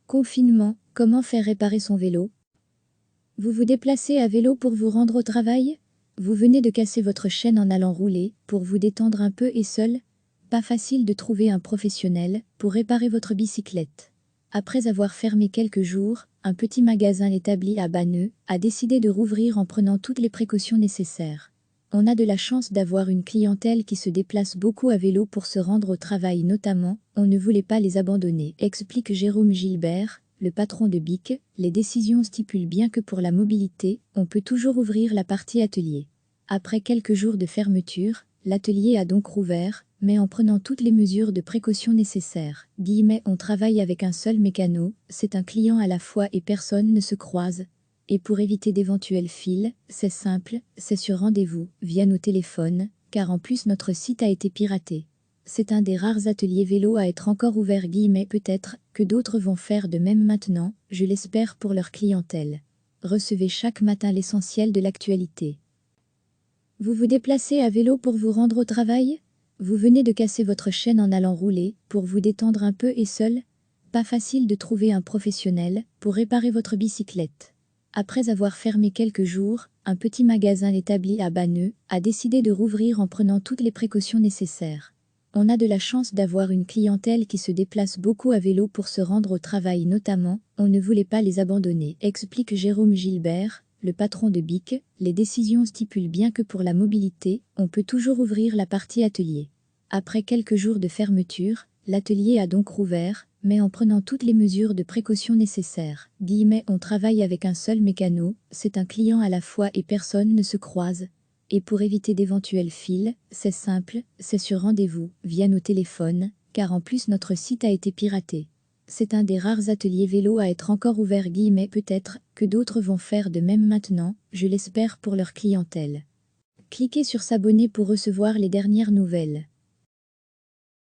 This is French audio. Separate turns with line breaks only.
Confinement, comment faire réparer son vélo? Vous vous déplacez à vélo pour vous rendre au travail? Vous venez de casser votre chaîne en allant rouler, pour vous détendre un peu et seul? Pas facile de trouver un professionnel pour réparer votre bicyclette. Après avoir fermé quelques jours, un petit magasin établi à Banneux a décidé de rouvrir en prenant toutes les précautions nécessaires. On a de la chance d'avoir une clientèle qui se déplace beaucoup à vélo pour se rendre au travail notamment, on ne voulait pas les abandonner, explique Jérôme Gilbert, le patron de BIC. Les décisions stipulent bien que pour la mobilité, on peut toujours ouvrir la partie atelier. Après quelques jours de fermeture, l'atelier a donc rouvert, mais en prenant toutes les mesures de précaution nécessaires. On travaille avec un seul mécano, c'est un client à la fois et personne ne se croise. Et pour éviter d'éventuels fils, c'est simple, c'est sur rendez-vous, via nos téléphones, car en plus notre site a été piraté. C'est un des rares ateliers vélo à être encore ouvert. Peut-être que d'autres vont faire de même maintenant, je l'espère pour leur clientèle. Recevez chaque matin l'essentiel de l'actualité. Vous vous déplacez à vélo pour vous rendre au travail? Vous venez de casser votre chaîne en allant rouler, pour vous détendre un peu et seul? Pas facile de trouver un professionnel pour réparer votre bicyclette. Après avoir fermé quelques jours, un petit magasin établi à Banneux a décidé de rouvrir en prenant toutes les précautions nécessaires. On a de la chance d'avoir une clientèle qui se déplace beaucoup à vélo pour se rendre au travail notamment, on ne voulait pas les abandonner, explique Jérôme Gilbert, le patron de BIC. Les décisions stipulent bien que pour la mobilité, on peut toujours ouvrir la partie atelier. Après quelques jours de fermeture, l'atelier a donc rouvert, mais en prenant toutes les mesures de précaution nécessaires. On travaille avec un seul mécano, c'est un client à la fois et personne ne se croise. Et pour éviter d'éventuels fils, c'est simple, c'est sur rendez-vous, via nos téléphones, car en plus notre site a été piraté. C'est un des rares ateliers vélo à être encore ouvert. Peut-être que d'autres vont faire de même maintenant, je l'espère pour leur clientèle. Cliquez sur s'abonner pour recevoir les dernières nouvelles.